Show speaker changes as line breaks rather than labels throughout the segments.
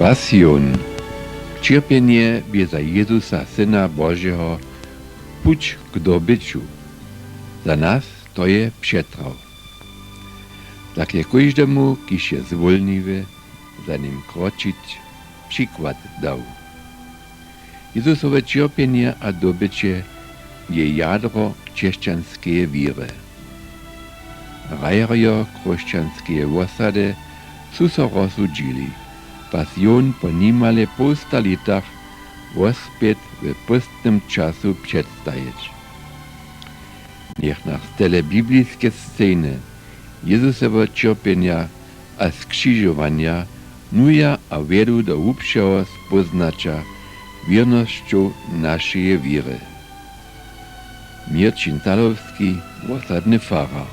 Pasjon. Cierpienie je za Jezusa, Syna Božieho, puć k dobyciu. Za nas to je przetrał. Tak je każdemu, kiż je zwolniwy, za nim kroczyć, przykład dał. Jezusowe cierpienie a dobycie je jadro chrześcijańskiej wiry. Rajerio chrześcijańskie osady su so rozsudzili. Pasjon ponimale po 100 latach wospět w pustnym czasu przedstawić. Niech na stele biblijskie sceny Jezusowe cierpienia a skrzyżowania nuja a wiedu do łupszego spoznacza wiernością naszej wiry. Mirczyn Talowski, osadny farar.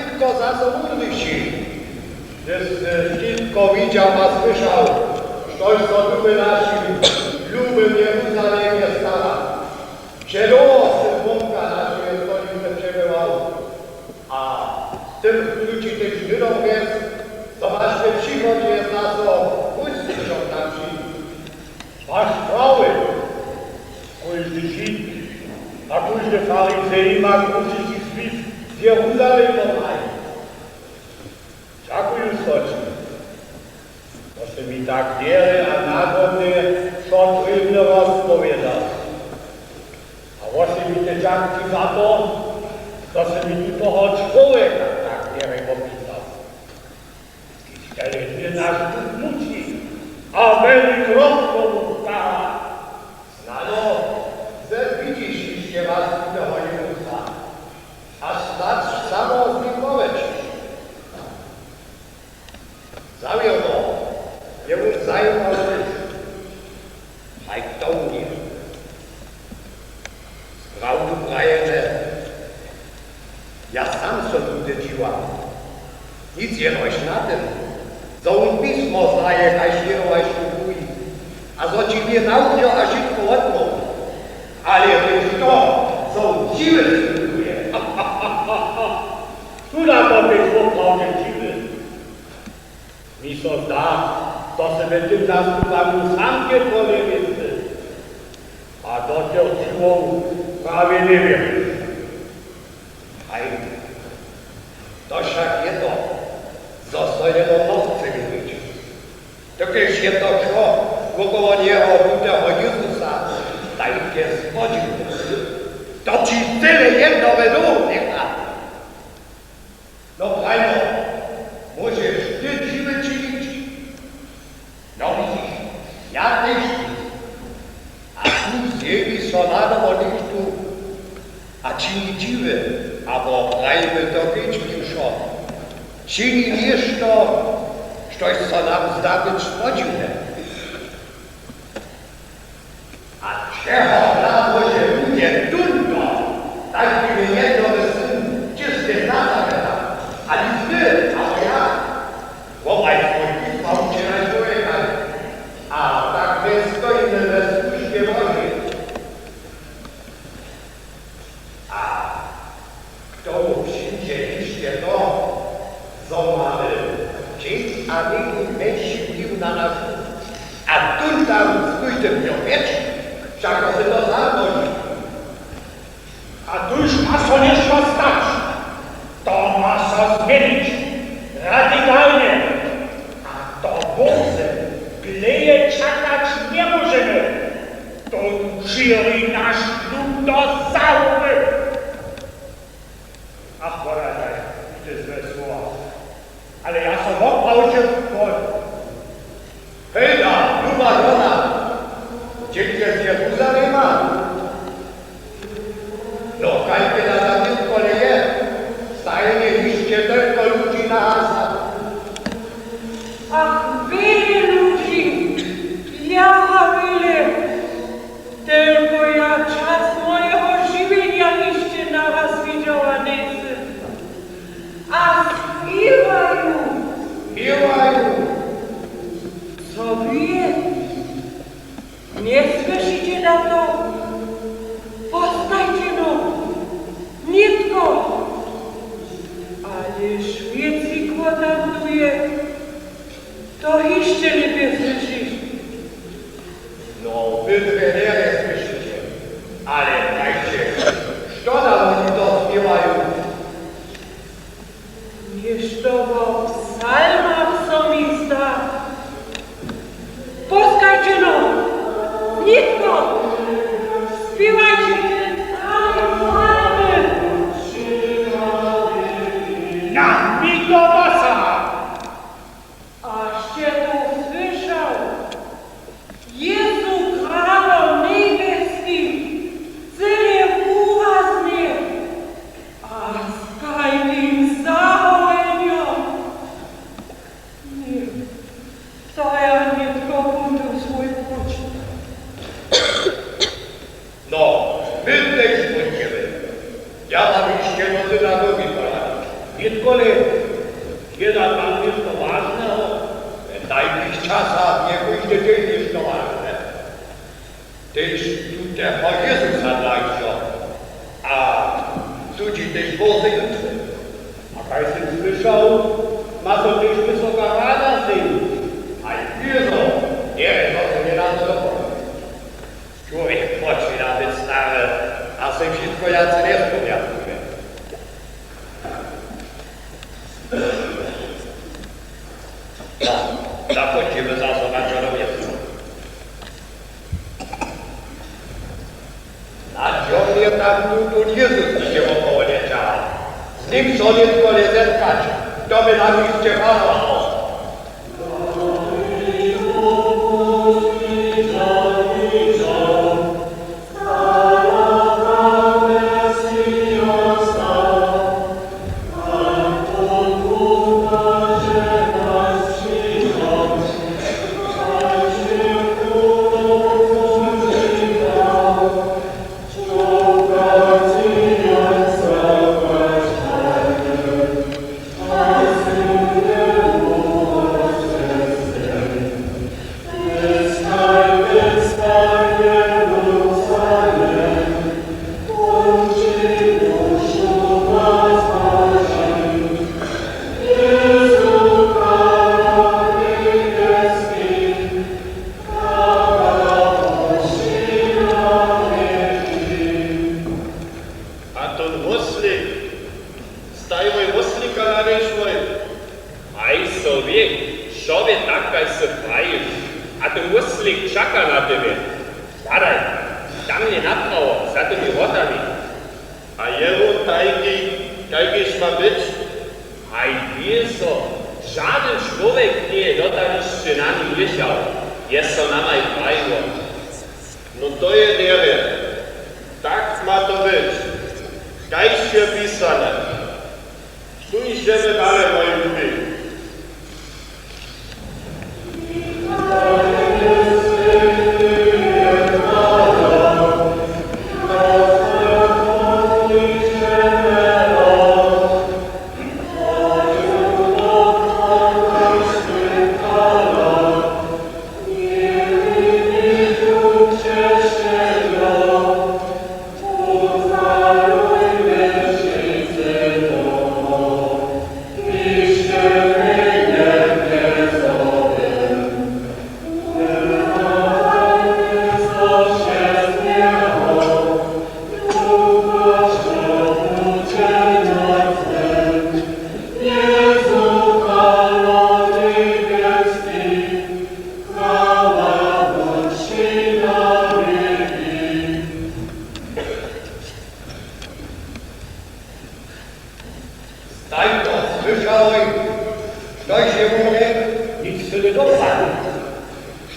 Tylko za sobą się, wszystko widział, a słyszał, coś co duchy naszym, lubym Jeruzalemie stara. Przelosy błąka naszej stolicy przebywał, a z tym ludzi tych Żydów więc, zobaczcie, przychodzi jest na to, pusty się tam przyjdzie. Wasz prawy, każdy Żyd, a każdy faryzej ma uczyć ich z Jeruzalem rein. Dziękuję Soci. Proszę mi tak wiele, a nagodnie schon trudno rozpowiadać. A proszę mi te dzięki za to, że mi tu toho człowieka tak wiele opisał. I wtedy nasz duch musi, a weli krotko mu stara. Znano, że widzisz, że was wydochodzi usta. A stać samo z nim powiecie. Zawiodło, je już zajmował życie. Haj to mnie. Sprawdu prajeże. Ja sam sobie dedziłam. Nic jenoś na tym. Co on pismo znaje, kaj świerować tu mówi. A co ci mnie nauczył, a szybko odmów. Ale wiesz to, co on siły spróbuje. Tu na to być poprawnie dziwy. Mi się zda, to sobie tym nastupami sam nie powiem, a do tych siłą prawie nie wiem. Hej, to wszak je to, zostajemy mocny być. Tokiż je to co, wokoło niego budeho Jezusa, takie spodził. To ci tyle jedno według nieka. No fajno, możesz ty dziwy czynić. No widzisz, ja też a tu zjebi sonado o nichtu, a czyni dziwy, abo prajmy to być miłszo. Czyni jeszcze, coś co nam zda być spodziwne. A czego na Boże ludzie tunto, tak by jedno wysyn, czysty znata. A ty, a ja, łomaj swój pisma uczyna człowieka, a tak więc stoimy we służbie Bożej. A kto mu przyjdzie liście to, co mamy czynić, a nikt mężczyzn wpływ na nas. A tu tam spójrzcie w nią wiecz, wszak to to zamoży. A tu już ma co nie stać. To masa szybko. Hejda, luba żona, ciebie z Jeruzalema. No, kajcie na zatem koleje, stajnie liście tylko ludzi na hasach.
Ach, wiele ludzi, ja wiele, tylko ja czas mojego żywienia liście na was widziała niecy. A śpiewają.
Śpiewają.
Co wie? Nie słyszycie na to? Postajcie no, nitko. Ale świecikło tantuje, to jeszcze lepiej słyszysz.
No, wy nie słyszycie, ale dajcie, co nam oni to śpiewają?
Jeszcze w psalmach są miejsca. Poskajcie no, nitko, śpiewajcie psalmy.
Na Mikołasa!
Aście to słyszał? Jezu Królom Niebieskim, tyle uważnie, a skajnym zawolenio. Nie, to ja nie tylko budu swój płeć.
No, my też pójdziemy. Ja mam iście do synagogi poradzić. Nitkoli, kiedy tam jest to ważne, w takich czasach nie pójdziecie niż to ważne. Tyś tutaj po Jezusa dajcie, a cudzi też wozycy. A kaj syn słyszał, ma to też wysoka rada syn. A i wiedzą, nie, to nie radzą do pokoju. Człowiek płaci nawet stare, a se wszystko jacy nie wspomniały. No, zachodzimy za zobaczą wiedzą. Na dziobie tam tu Jezus się około leciał. Z nim solidko nie zetkać, to by nam iście panował.
Christ.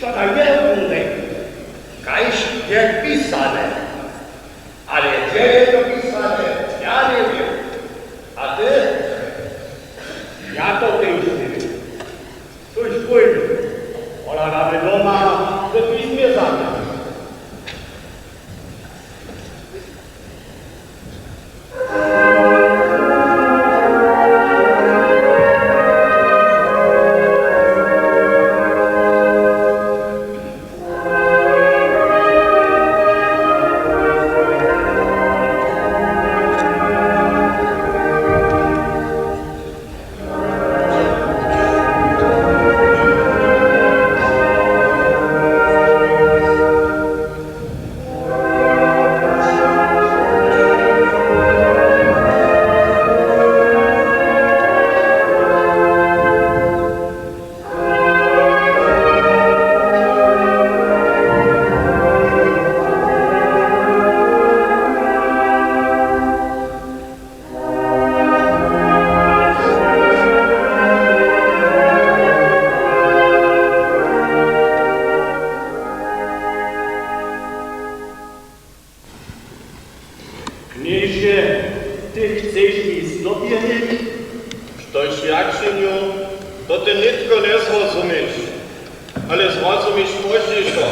to na wielbunę, kajś jak pisane. Ale gdzie jest to pisane? Ja nie wiem. A ty? Ja to też nie wiem. Coś pójdę. Ona nawet doma w pismie zamiast.
Kniezie, ty chcesz mi zdobiedzieć?
Štož jakšenju, to ty nitko ne zrozumiš, ale zrozumiš požišo.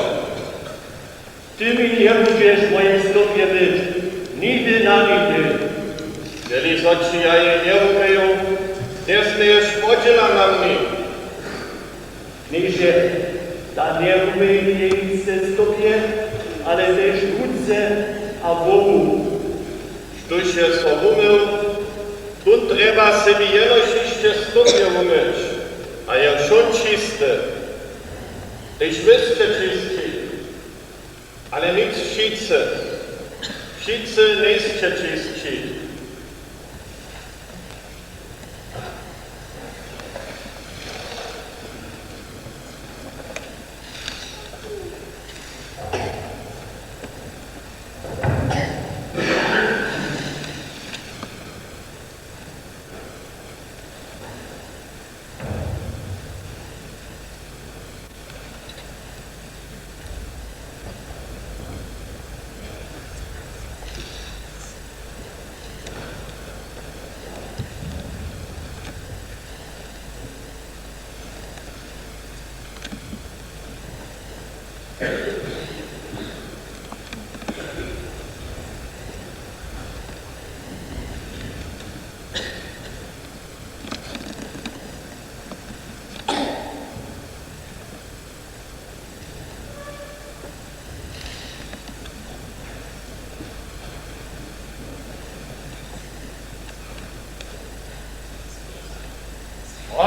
Ty mi nie będziesz moim zdobiedzieć, nigdy na nigdy.
Jeli z oči ja je ne umeju, ne smeješ podziela na mnie.
Kniezie, ta nie umie nic z tobie, ale też Budze a Bogu.
Štož je so umil, tu treba se mi jenož ešte stopne umyć, a je šon čisty. Tyś wyście čistí, ale nic wszyscy. Wszyscy nie ste čistí.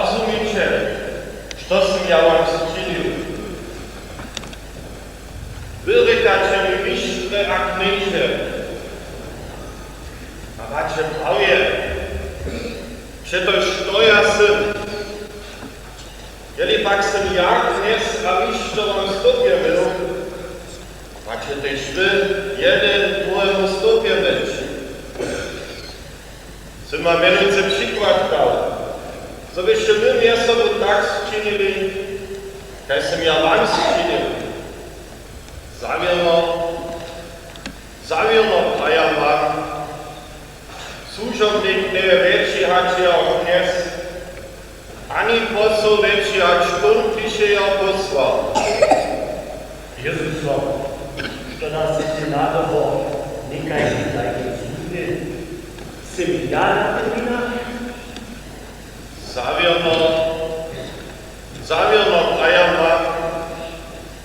Rozumiecie, što sam ja vam zčinil? Wyrykacie mi mistrze a knieże. A macie prawie, przetoż to ja syn. Jeli pak sam ja kniez a mistrze wam stopie był, macie też wy jeden drugiemu stopie być. Syn ma mianujcy przykład dał. Co byście my mnie sobie tak zczynili, jak sam ja wam zczynil. Zawierno praja wam. Służobnik nie lepszy hać ja kniez, ani poseł lepszy hać kun pisze ja posła.
Jezuso, što nas si nadovo nekaj takih zjutraj, seminarna termina?
Zawierno praja wam.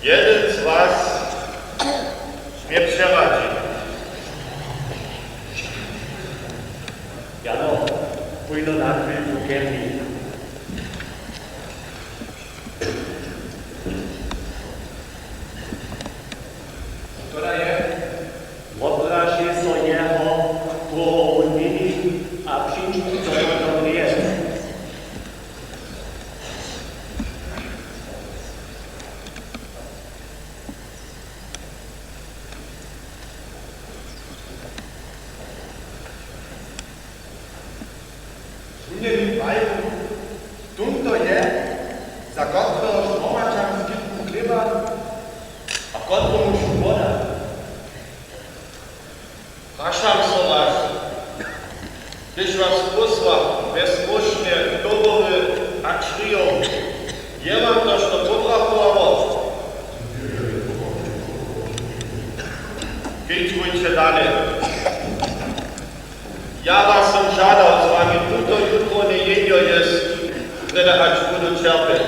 Jeden z was mnie przeradzi.
Jano, pójdę na chwilę kemii.
Która je?
Obraź się so jeho, to on nie a przyjdź, co to jest.
Nie wypają, tum to je, za kotro szmomaczam z kilku kryba,
Ja was sam žádal s vami tuto jutro nejenio jest, prede ać budu čerpeć.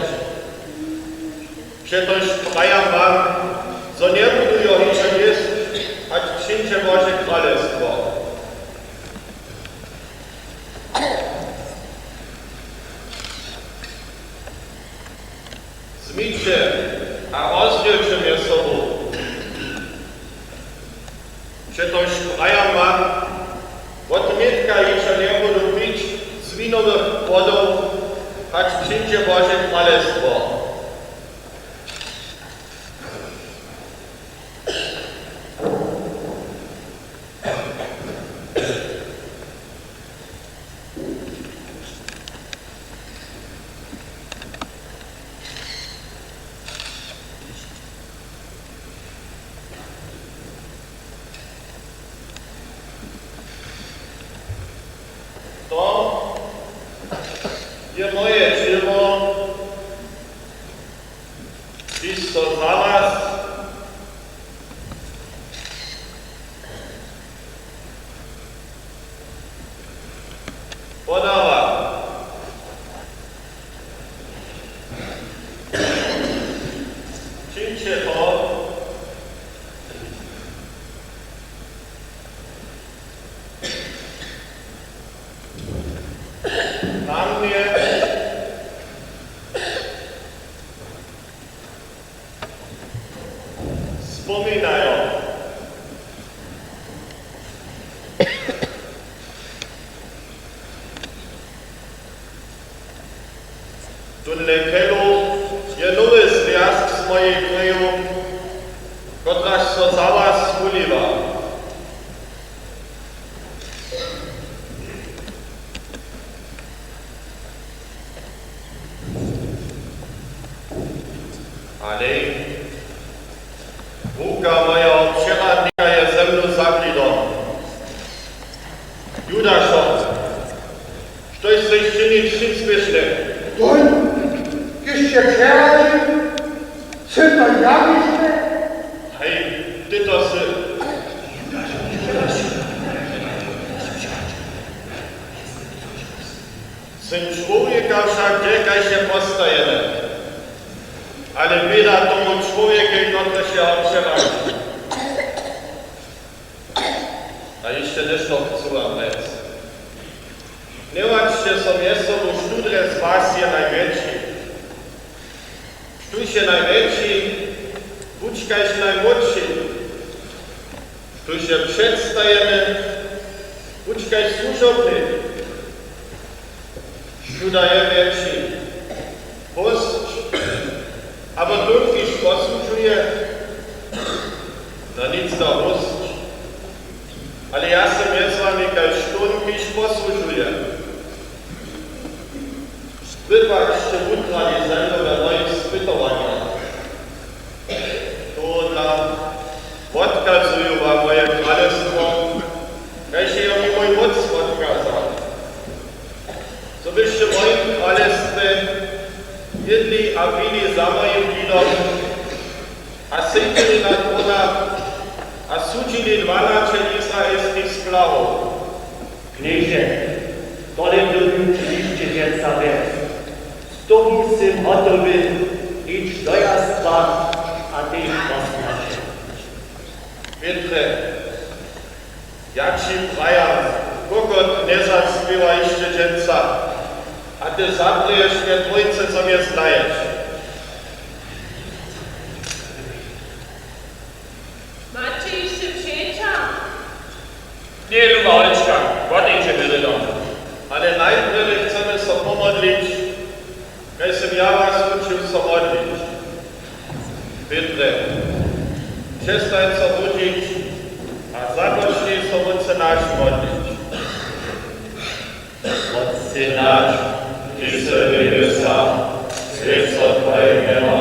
Přetož prajam vám, zo nebudu jo hičo jest, ać přinče Bože kralestwo. Zmíče a rozdělče mě sobou. Přetož prajam vám, od mětka hičo nebudu pić z vínových plodov, ať přinče Bože kralestwo. To je moje tělo, když to za vás podává. Činče to, na mě vzpomínají. Tunle kelu je nový związk z mojej kraju, kotraž so za vás uliva. Ale ruka moja přeradnika je ze mnou zaklidom. Judašo, štož se činit všim směšně.
Doń, jeszcze przeradzi, co to jawisz?
Hej, ty to si. Syn człowieka však dekaj się postajemy. Ale bieda tomu człowieku, który się przeradzi. A jeszcze nešto chcę wam rzec. Nie łaczcie sobie sobą sztudre z was je najwięksi. Sztuj się najwięksi, buczkaj się najmłodsi. Sztuj się przedstajemy, buczkaj służobny. Sztudaje więksi. Post, aber dunkiś posłuchuje, no nic da host. Ale ja sam je z wami kaj sztunkiś posłuchuje. Wybaczcie utrali ze mną we moich spytowaniach. To dla odkazuję wam moje królestwo, kaj się mi mój moc odkazał. Co byście w moim królestwie jedli a pili za moim winom, a sejdzili na tronach, a sudzili 12 izraelskich sprawów.
Knieże, tole dobił oczywiście więca wiec. Z tobą sym gotowy, idź do jazdwa, a ty poznasz.
Pietre, jak ci prajam, kokot nie zaśpiewa jeszcze dziecka, a ty zabryjesz mnie trójce, co mnie znajesz.
Macie jeszcze przyjacia?
Nie, luba Oleczka, ładnie cię wyrydą.
Ale najpierw chcemy się pomodlić, kaj sem ja was uczył się modlić. Pietre, przestań się budzić, a zacznij się Ojcze nasz modlić.
Otče náš, ty se v nebesách, svět se tvoje jméno,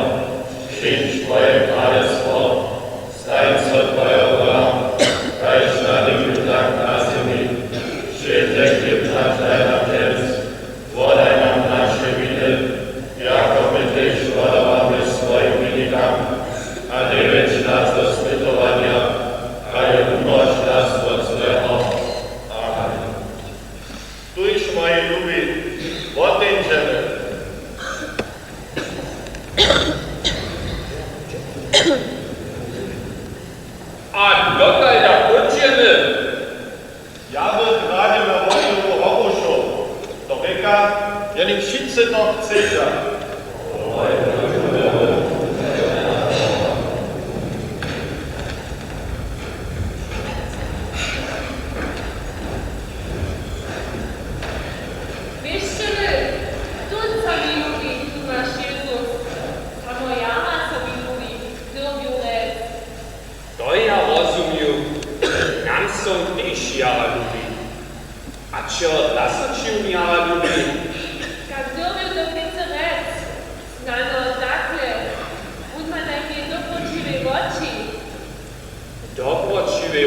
přijdź tvoje královstvo, staň se tvoje vůle, kaž na nebi tak na zemi. Přijď chléb náš daj nám dnes, podaj nám naše viny, jako my tež podáváme svojim viníkám, a neveď nás do zpytovania, ale umož nás od zlého. Amen.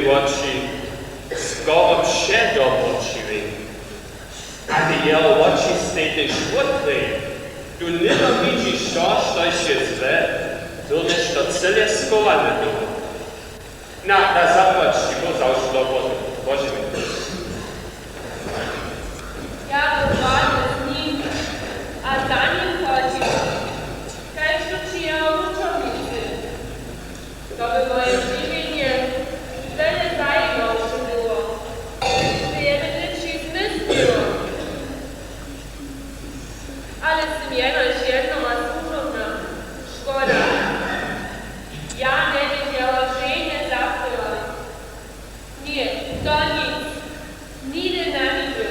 oči skoro předomočivi. A ty jeho oči stejte švotry. Tu nedovidíš to, što je zve, to než to celé skované tu. Na zaplač ti bo zaušlo Bože mi.
Ja dozwolę z nim, a za nim chodzi. Kaj przyjęło uczowicy. To by moje zdziwienie wiele zajmowsze było. Wiele rzeczy zmysliło. Ale zmiana jest jedną, a służona. Szkoda. Ja nie wiedziała, że jej nie zapyłam. Nie, to nic. Nigdy na nigdy.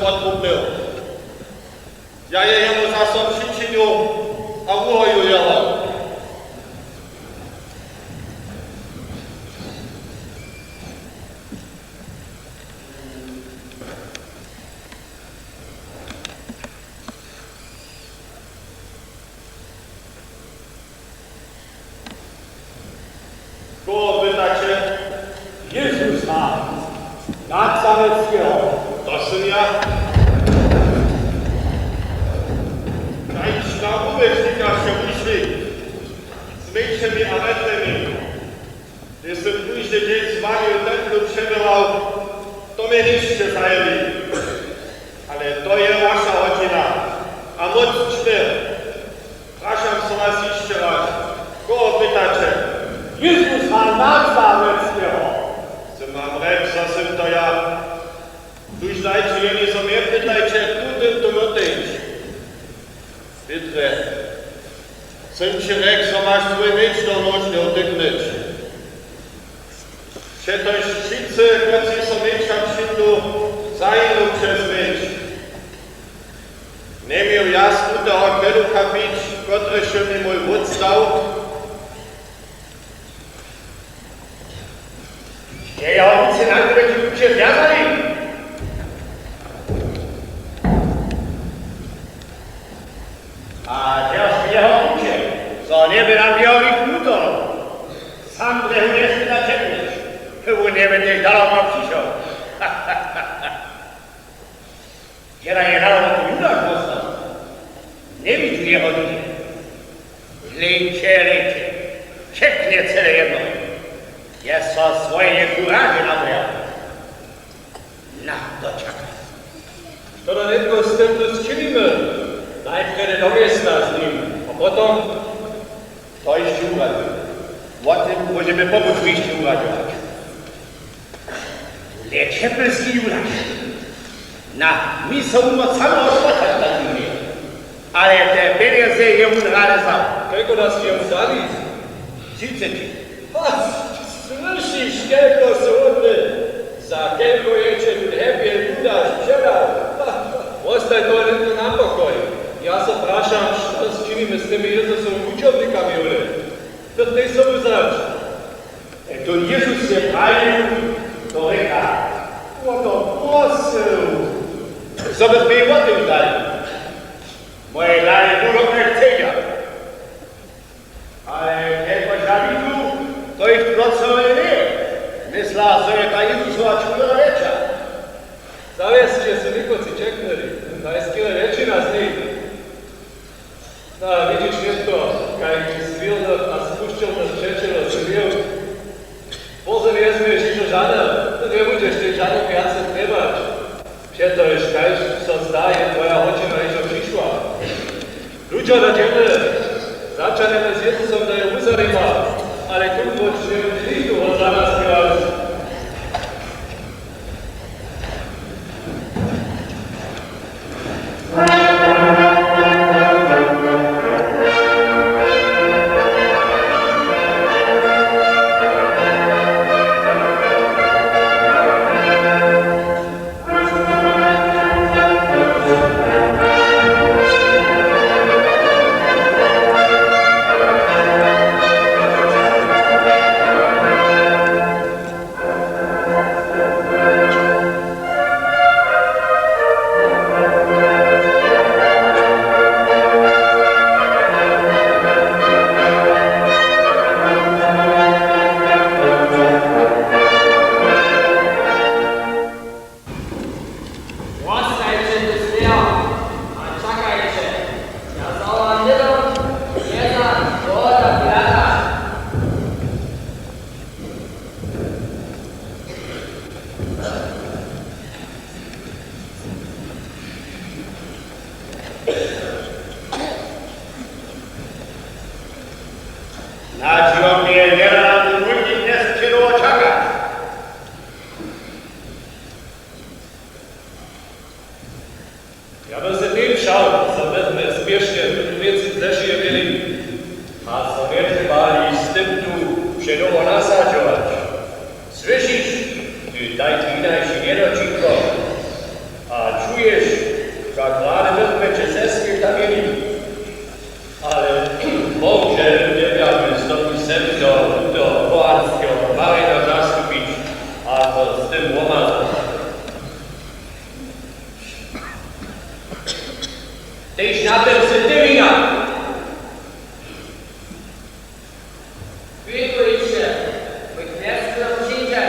potrubnil. Ja je jemu zase přičinil a uhoju jeho. Koho pytacie?
Jezusa, Nazareckiego.
To jsem ja. Kajś na uwecznika się wyszli. Z myjczymi a metrymi. Gdy jsem później dzień z wami templu przebywał, to mnie niższe zajęli. Ale to je wasza godzina. A moc czmy. Praszam se was jeszcze raz. Kogo pytacie?
Jezusa Nazareckiego.
Jsem vám řekl, že jsem to já. Tuž dajte, jen se mě pytajte, kudym to mrtejč. Petře, jsem ti řekl, že máš svůj meč do nožného tykneč. Přetož všice, kad si se meča přijdu, zajdu přes meč. Neměl jasnu toho keducha bič, kotrež mi můj vod stal.
Jeho více najprve ti zjazali. A teraz jeho uče, co nebe nám jeho vyknuto. Sam brehu nesmí načekneš, kdo nevedeš daleko přišel. Děla je daleko Judáš poslal. Nevidí jeho lidi. Lejče, všechny celé jedno. Je so svoje kuraže nabral. Na to čakaj.
To da netko s tem tu sčiníme. Najprve do mesta s ním. A potom
To ještě uradí. O tym můžeme pokud ještě uradovat. Le čepelský Judáš. Na místo moc samého špatať tady. Ale te peněze jemu rád vzal.
koľko nás jemu dali?
30.
Slyšíš, koľko sú hodné? Za koľko ječe hebie Judáš včera? Ostaj to len tu na pokoj. Ja sa prášam, čo činíme s tými Jezusovými učovníkami, ole. To ty som zač.
To Jezus je pravil, to reka. O to prosil. Zobacz mi wody dali. Moje dali dużo nechceja. Ale tylko żabitu, to ich procowe nie. Mysla, że je ta Jezusowa człowieka rzecza.
Zaviesite si nikoci čekneri, najskile većina z njih. Da, vidiš netko, kaj ti svilno a spušćal na čečero svilj. Pozor vezmeš išto žana, da ne budeš ti žanu pijace trebač. Přetoješ, kaj so zdaje tvoja hočina išto prišla. Ľuďo na tebe, začaneme s Jezusom da je uzarima, ale kurvoč ne vždy ho za nás pijali.
Słyszysz? Ty daj mi najsi nierocinko, a czujesz Tyś na tym sytylia.
Wykuj się, mój kniazko przyjdzie.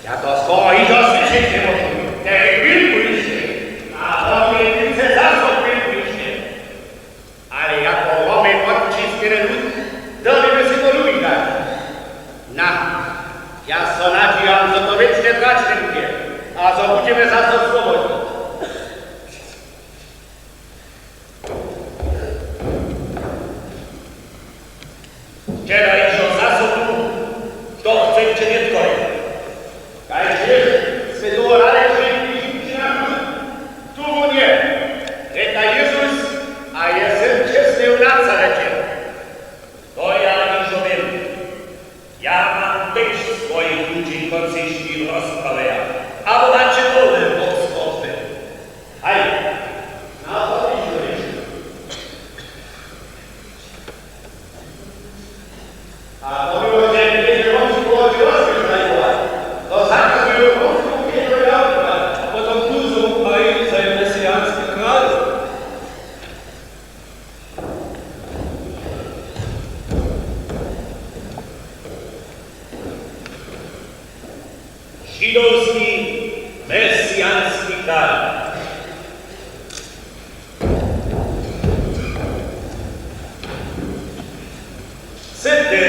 Ja to swoi to słyszeć nie mogę. Nie wilkuj się. A tobie tylko zasób wilkuj się. Ale jako romy podciskie lud, dobimy się to lubi dać. Na, ja sonadziłam, co to wiecznie brać nie lubię. A co będziemy za to swobodni. Teraz idzie za sobą, kto chce cię nie tkoi. Kajcie, sydorale, że nie na tu nie. Reka Jezus, a jestem czysty w Nazarecie. To ja nie wiem. Ja mam być swoich ludzi koncyjskich w rozprawie, a wodacie wolę od spoty. Hej, na to iść. A to było, że nie wątku było dziurowskie znajdować. To zawsze było wątku pierdolone.
A potom kluzą, a i za mesjański kral.
Żydowski mesjański kral. Syty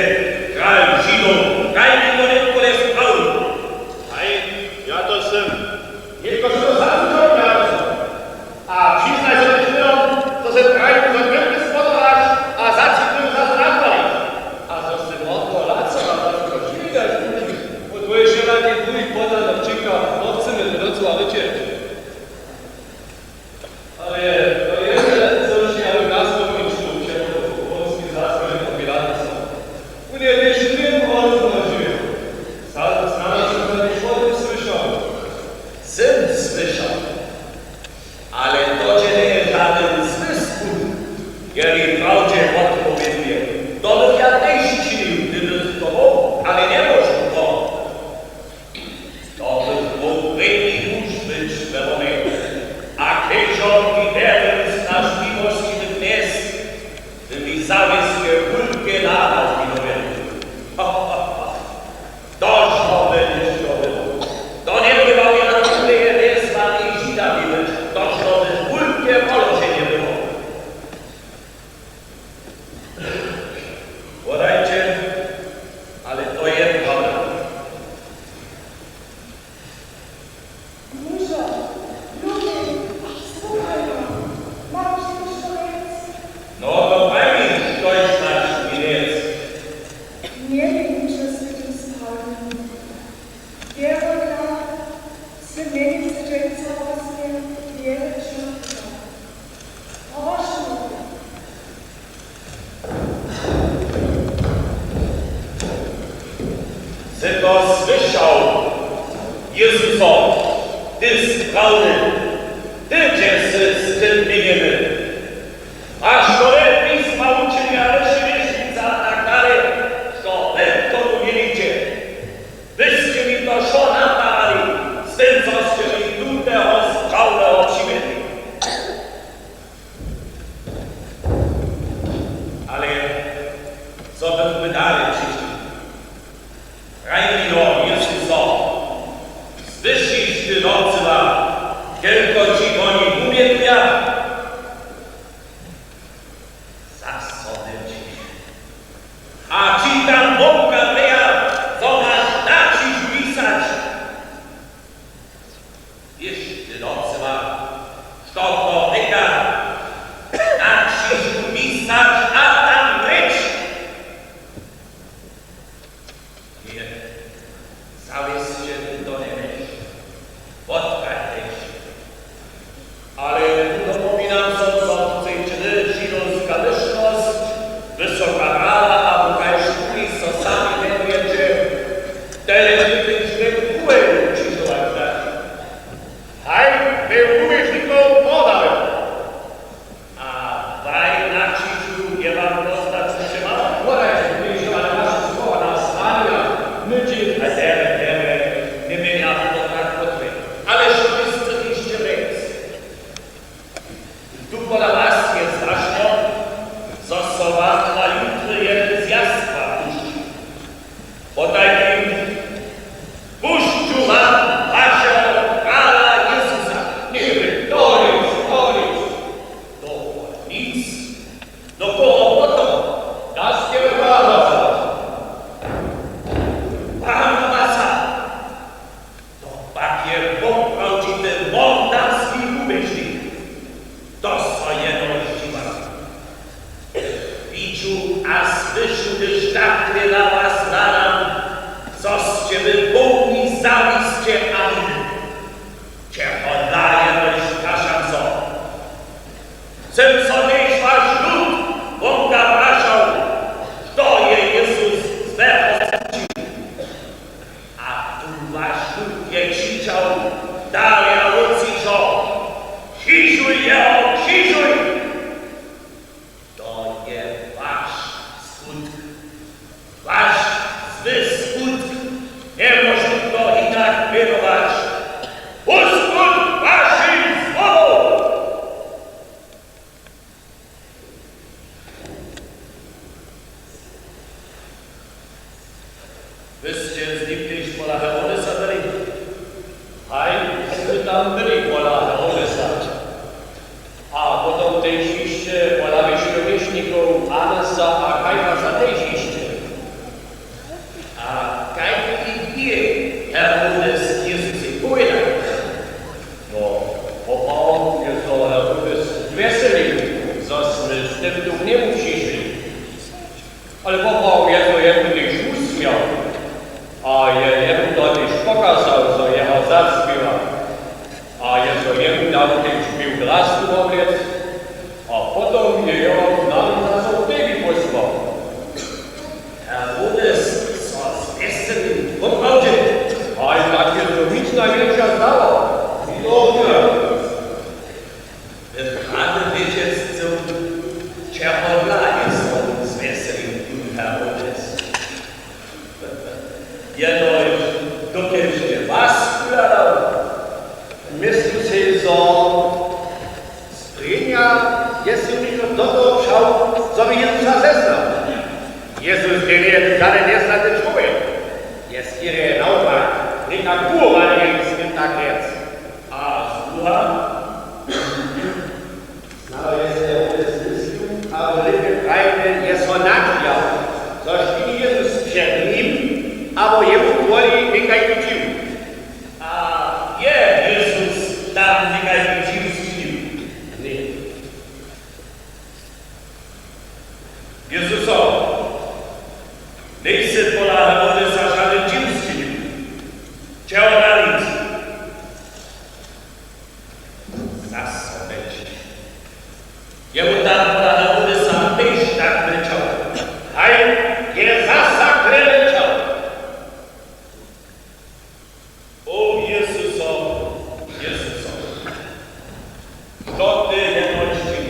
kral Żydów, daj mi to nie kole sprawy.
Aj, ja to sem.
Tylko co to za zrobić? A przyznaj sobie chwilą, to se kraju za wielkie spodobać, a za ci tym za znakłać. A za tym odkolaca na nas
Widać, bo twoje siadanie dwóch podanowczyka, chcemy do wyciec. Ale to jeszcze coś miały nazwę mistrzu, się po polskim zasłonie popierane są. U nie wiesz, wiem, o co chodzi. Znana się kiedyś o tym słyszał.
Syn słyszał, ale to cię nie jest żaden zmysł. Jeżeli prawdzie odpowiednie, to bym ja też czynił, gdyby z tobą, ale nie może to. To by powinni już być we mnie. A księżom i wiernym z nasz miłości dnes, by mi zawiskie kulkie nadał mi do wielu. Dość to będziesz robił. To nie bywał ja na tyle wiesła i Żida widać. Dość to też kulkie polo się nie było. Podajcie, ale to jest prawda.
Muszę, lubię, słuchaj go, mam coś powiedzieć.
No to pani ktoś nasz winiec.
Nie wiem, czy swятym spalnym. Wierola, zmienić rzeczy własnie, wiele człowieka. Proszę.
Ty to słyszał, Jezuso, ty sprawny, ty cię z tym miniemy. Aż to pisma uczynia Reszywiesznica tak dalej, co wy to umielicie. Wyście mi to szona dali, z tym, coście mi dupę rozprawne otrzymali. Ale co by dalej przyszli? Rajmino, Jezuso, zwyższysz ty nocy wam, tylko ci oni umie ja. Zasody ci. A ci tam Boga wyja, co masz na ci pisać. Wiesz ty nocy wam, co to wyka, na ci pisać, a tam być. Nie, zawieź się do niebie, odprawić. Ale dopominam sobie, co chcecie, żydowska wyższość, wysoka rada, a bukaj szkuli, co sami wiecie, teraz by tych źle kółek uczytować dać. Haj, wy umiesz tylko podać. A waj na krzyżu nie wam dostać trzymać?
Podajcie, bliżej, ale nasze słowa nas stania. My ci
A teraz, nie mienia to tak potwierdzi. się wypełni zawiscie Amen. Cię oddaję dość kaszam co. Sem sobie wasz lud Boga praszał, kto je Jezus zwe postaci. A tu wasz lud je krzyczał, dalej Luciszo, krzyżuj jeho, krzyżuj. To je wasz skutk. Wasz zły skutk. Nie można go inak mianować. Uskutk waszym słowom. Wyście z nim kiedyś pola Herodesa byli? Haj, my tam byli pola Herodesa. A potem też iście pola wyśmiowieśników Anasa a Kajfasa też iście. A Kajfi wie, Herodes Jezus płyna. No, popał jest to Herodes weselił, zasmy sztyftów nie mu przyszli. Ale popał jest to jedyny żus miał. A jemu to też pokazał, że jeho zacpiła. A jest jemu dał też był glas tu obliec. A potem jego nam na sołtygi posłał. Herodes z weselił popałdzie. A i tak jest to nic największa zdała. I dobrze. Wychady wiecie, co Czechola jest on z weselił Herodes. Jedno dotyczy was, kuladą.
Myślicie, że Sprynia jest już do tego przał, co by Jezusa zeznał. Jezus nie wcale nie zna ten człowiek. Jest kierunek naopak, nie na głowa nie z tym tak jest.
A słucha?
No jest Jezus, a w krajnie jest on nadział. Zaś Jezus przed nim, albo jemu gwoli nikaj uczył.
A je Jezus tam nikaj uczył z nim?
Nie.
Jezuso, nejsi pola Herodesa żaden dził z nim. Cię odalić. Zas będzie. Jemu tam pola Herodesa też tak wyleciał.
Haj, je zasa kreleciał.
O Jezuso, Jezuso, kto ty jeności?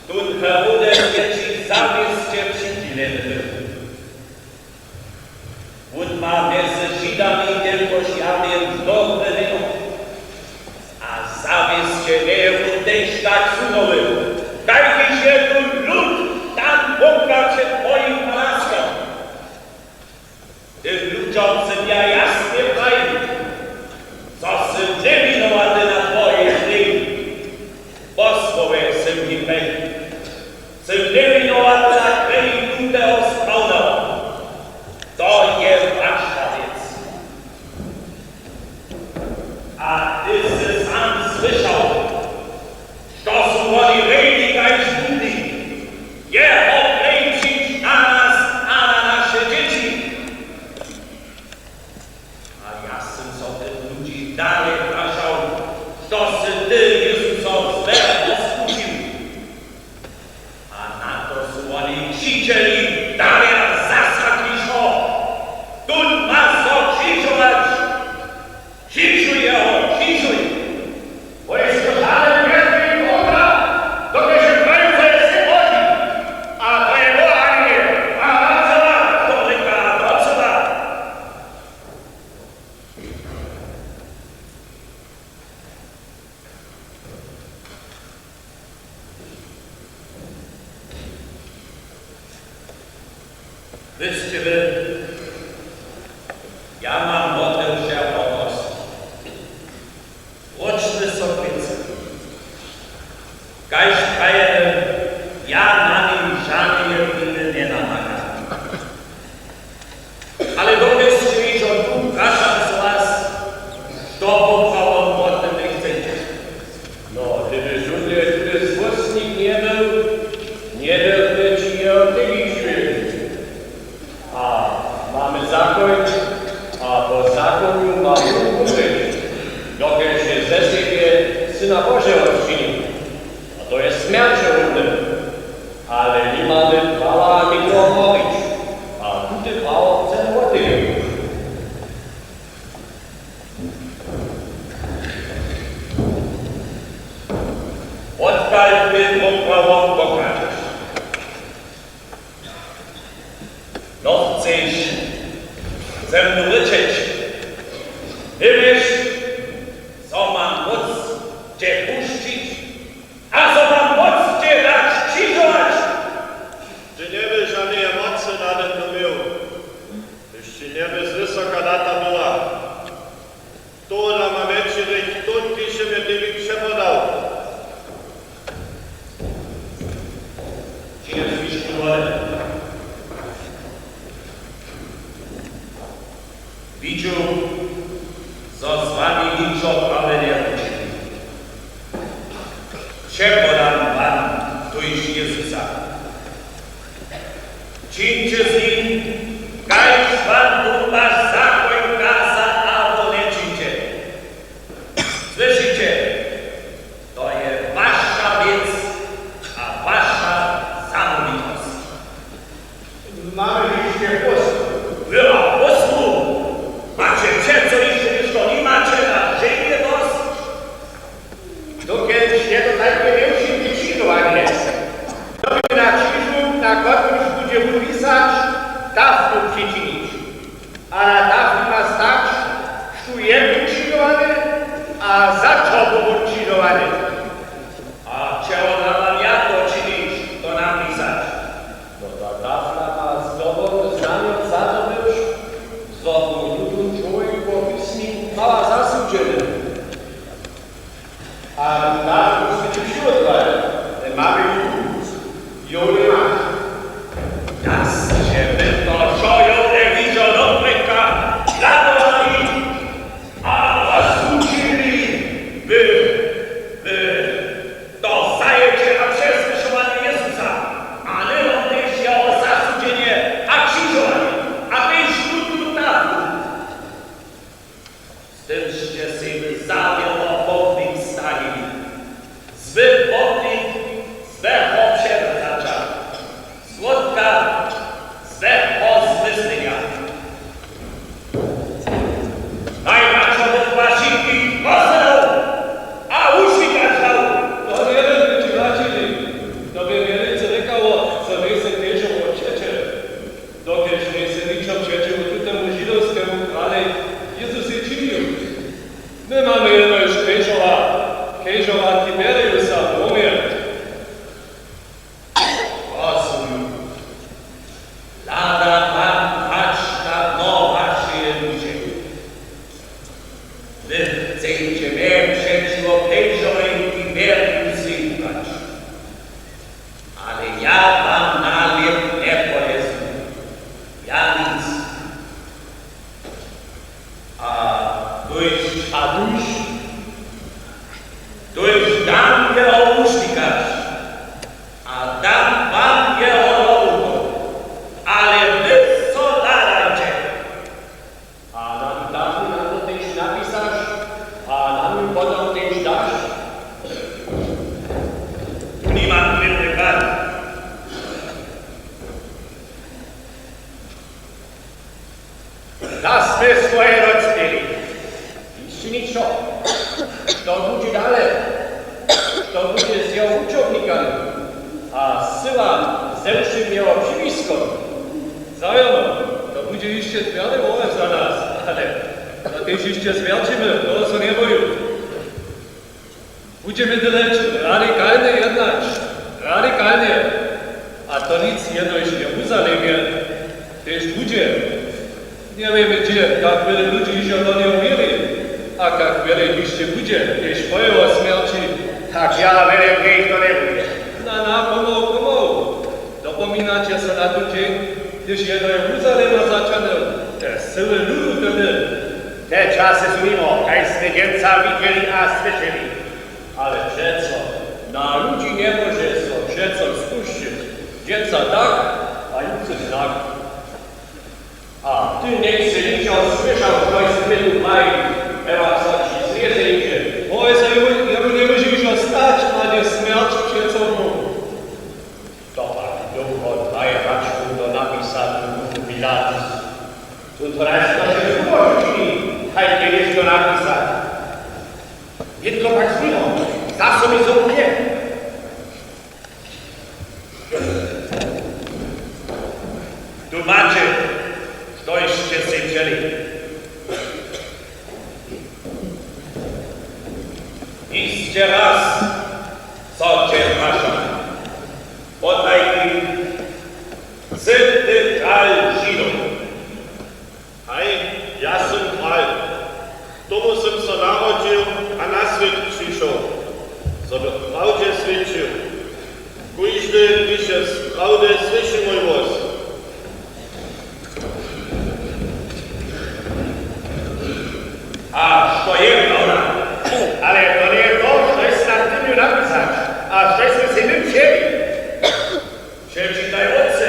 Tun Herodes ci zawiescie przychylny. Wód ma między Żydami tylko siadiem w dobry rynok, a zawiescie nie też tak sunowy. Dajcie się tu lud, tam Boga przed moim palaskiem. Tych ludziom jsem ja jasnie prawi, co jsem nevinovatý na tvoje dny. Posłowie jsem im pej. Jsem nevinovatý na krví lutého sprawna. To je wasza wiec. A ty se sam słyszał, że są oni rejni kajś budy. Je okręcić na nas, a na nasze dzieci. A ja jsem so tych ludzi dalej praszał, što se ty, Jezuso, zверху skupił. A na to są oni krzyczeli, dalej zasakliszą. Tu ma co krzyżować. Krzyżuj jeho, krzyżuj.
Bo jest to żaden wielki Boga, to też się kraju jest chodzi. A to jest wołanie, a pracowa,
To ryka pracowa. Wyście wy, ja mam model się o was. Łoczny soplicy. Kajś kajer, ja na nim żadnej winy nie namagam. Ale dowiedz się, że tu praszam z was, to popchałam o tym nie chcecie.
No, gdyby żudnie tutaj złostnik nie był, nie byłby ci nie odbyliśmy. A mamy zakon mamy umrzeć, dokiż się ze siebie Syna Bożego odczynił. A to jest śmierć równy. Ale nie mamy prawa nikogo mówić, a tutaj prawo chcemy łaty.
Odkal by prawo pokażesz. No chcesz ze mną lecieć. Ty wiesz, co mam moc cię puścić, a co mam moc cię dać krzyżować.
Ty nie wiesz, że nie mocy nade mną miał. Tyś ci nie bez wysoka data była. To na momencie, że tu ty się mnie tymi przepodał.
Ci nie zwiśni wolę. Widziu, co z wami niczą prawie nie uczyli. Przepodam wam, to iż Jezusa. Czyńcie z nim, kajż wam tu wasz zakon kaza, albo nie czyńcie. Słyszycie? To jest wasza wiec, a wasza samolitość.
Mamy liście posłu.
Wy ma posłu? Macie przeco jeszcze niż to nie macie na ziemię dosyć.
To kiedyś nie to takie większe wyczynowanie. To by na krzyżu, na którymś będzie wypisać, taflu przyczynić. A na taflu ma stać, że jest uczynowany, a za czego uczynowany.
A ciało na wam jako czynić, to napisać.
No ta tafla ma zdobą znamiot za to już, zdobą ludu człowiek po pismi mała zasłudzony.
A taflu sobie wśród mamy ją nie ma.
Nas się wynoszoją, nie widzą dobryka, radowali, a was uczyli, by to zajęcie na przesłyszowanie Jezusa, a nie również się o zasłudzenie, a krzyżowanie, a wyjść tu taflu. Z tymście sobie zawiał obodnik stali, zbyt podnik, zbech obsierzacza, słodka, zbech pozwystynia. Najmaczowy płaszynki poznał, a uszy kaczał.
To nie wiem, czy radzili. To by mieli zrykało, co my se bierzą od ciecie. Dokiż my se niczą ciecie u temu żydowskiemu krale Jezus je czynił. My mamy jedno już Kejżowa Tiberiusa umierć.
Rozum. Lada wam paczka nowa się ludzie. Wy chcecie mnie przeciwko Kejżowej Tiberiusy ubrać. Ale ja wam na lep nie polecę. Ja nic. Tuż dam je opusznikać, a dam wam je orowuto, ale wy co darajcie.
A nam dawno na to też napisasz, a nam potem też dasz.
Nie mam krytyka.
Das my swoje rozpieli. Jeszcze niczo. To będzie dalej. To będzie z ją uczownikami. A syła zewszy miała przywisko.
Zajono, to będzie jeszcze twiady wołać za nas, ale to też jeszcze zwierczymy, to co nie boją. Będziemy dyleć radykalnie jednać, radykalnie. A to nic jedno już w Jeruzalemie też będzie. Nie wiemy gdzie, jak wiele ludzi już to nie umieli, a jak wiele jeszcze będzie, też boją o śmierci.
Tak ja wiem, gdzie to nie będzie.
Na pomału. Dopominacie się na ten dzień, gdyż jedno Jeruzalema zaczęło. Te syły ludu wtedy.
Te czasy są mimo, kajśmy dziecka widzieli, a słyszeli.
Ale przeco, na ludzi nie może so przeco spuścić. Dziecka tak, a nic znak.
A ty niech się liczą słyszał, ktoś z mytu mają. Ewa wsadzi, zjedzie idzie.
Oj, ja bym nie mógł już stać, a nie śmierć przed sobą.
To tak długo daje raczku do napisania bilans. Tu teraz to się złożyli, haj kiedyś go napisać. Nie tylko tak z miną, za sobie zrobię. Tu macie, ktoście się wzięli. Iście raz, co cię praszam. Podaj mi syty kral Żydów.
Hej, ja sam kral. Tomu sam se narodził, a na świat przyszedł. Żeby prawdzie świadczył. Każdy, gdyż jest prawdę, słyszy mój głos.
A što je prawda? Ale to nie to, co jest na tym napisać, a żeśmy się my wzięli. Przeczytaj ojce,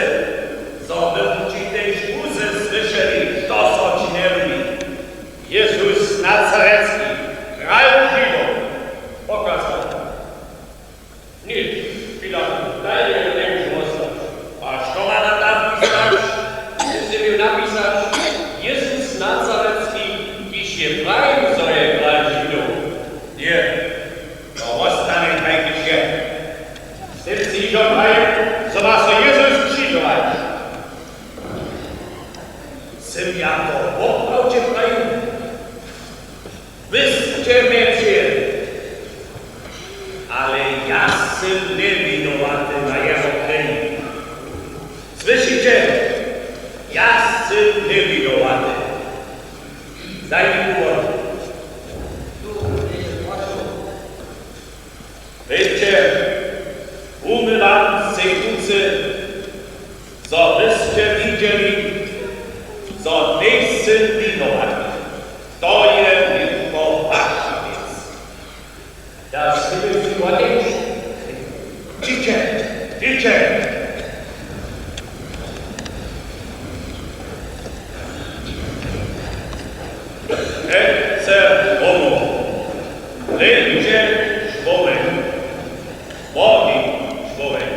co by ci tej szkółce słyszeli, to co ci nie lubi. Jezus Nazarecki, kral Żydów. Pokaż to. Nic, chwila, daj mi do tego mocno. A co ma na napisać? Jeśli miał napisać Jezus Nazarecki, iż je prawie co je kral Żydów. Nie, to ostanie tak się. Z tym si to prawie, co ma so Jezus krzyżować. Sym ja to poprawcie prawie. Wyście mnie przyjęli. Ale ja sym niewinowaty na jego kręgu. Słyszycie? Ja sym niewinowaty. Daj mi uwagę. Wiecie, umywam sejtucy, co wyście widzieli, co nie syn winowaty. To jest tylko wasza wiec. Ja sobie wykładać. Idzie. Ece homo, lejcie człowiek, Bogi człowiek.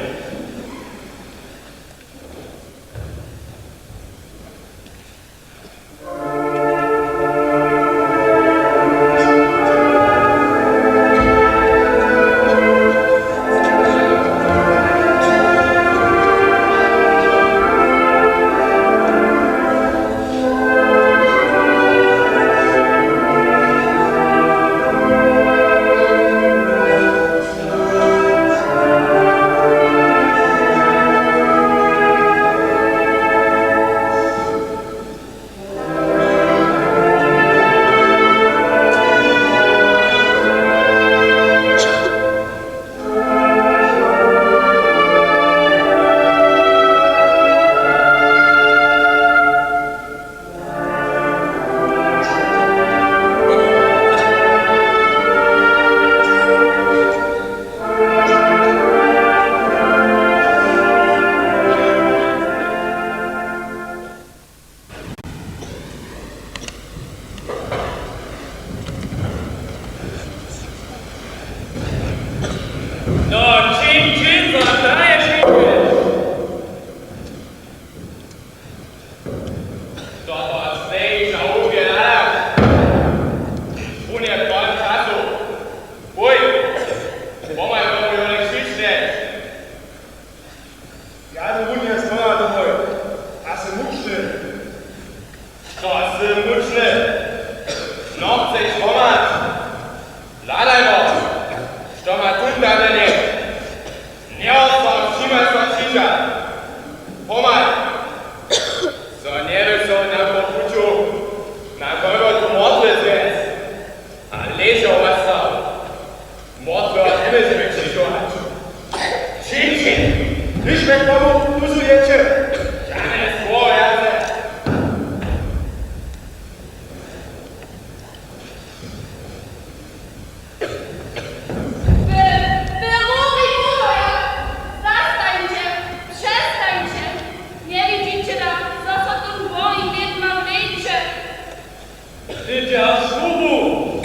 Życia ślubu!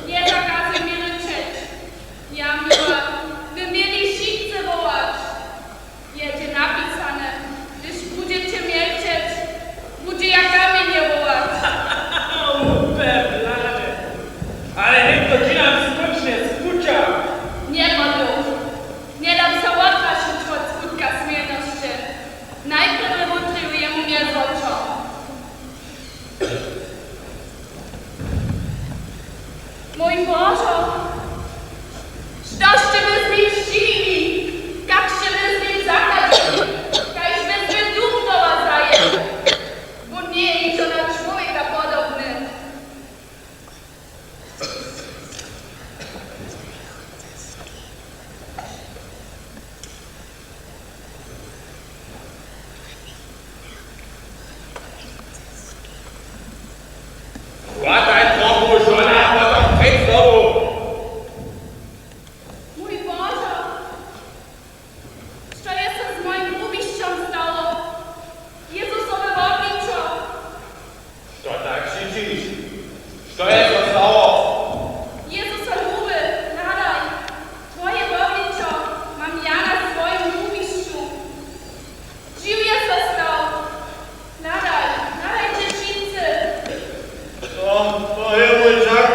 Nie zakazuj mi ryczeć. Ja miła, wy mieli siwce wołać. Jedzie napisane, gdyż będziecie milczeć, będzie jak kamienie wołać.
Upewnane! Ale niech to ci nam skocznie skucia!
Nie padł. Nie dam załatwać się od skutka śmierności. Najpierw utryję mu mnie z oczu. Mój Boże, coście wy zniszczyli, kakście wy z nim zakadzili, kajś wy zbyt duch do was daje, bo nie jest to na człowieka podobny.
Łataj trochu, żona, potem chodź znowu.
Mój Boże, co jest z moim lubiściem stało? Jezusowy wodniczo,
Co tak siedzisz? Co jest to stało?
Jezusa luby, nadaj, Twoje wodniczo, mam ja na swoim lubiściu. Żył Jezus stał, nadaj dziewczyncy.
To jest mój czak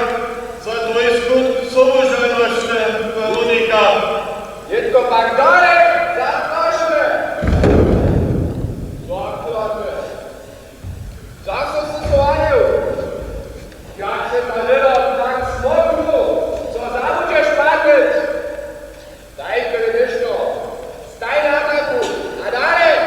za twój skut sobożalności, Weronika.
Tylko tak dalej, zaprośmy. Zakładmy. Zawsze sytuację. Jak się nazywa tak smogu, co zabudziesz patrzeć. Daj krytyszko, staj na taku, a dalej.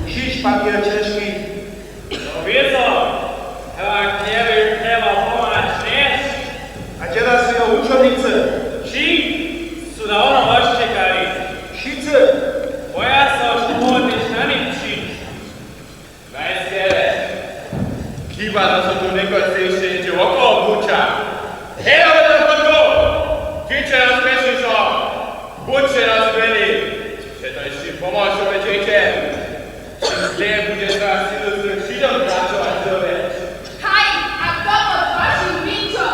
Krzyż papier ciężki.
No wiedzą, jak nie wiem, trzeba pomać, nie?
A teraz są uczonicy.
Ci su na ono baš čekali.
Šice.
Boja se što možeš na njih čin.
Najskieres. Chyba to co tu neko chce jeszcze idzie oko obucza. Hej, ale na kogo! Dziecię rozpeszysz o! Budźcie rozbyli! Czy to jeszcze pomożą będziecie? Czy źle będzie teraz z tym chwilą pracować zrobić?
Haj, a kto pod waszym biczą?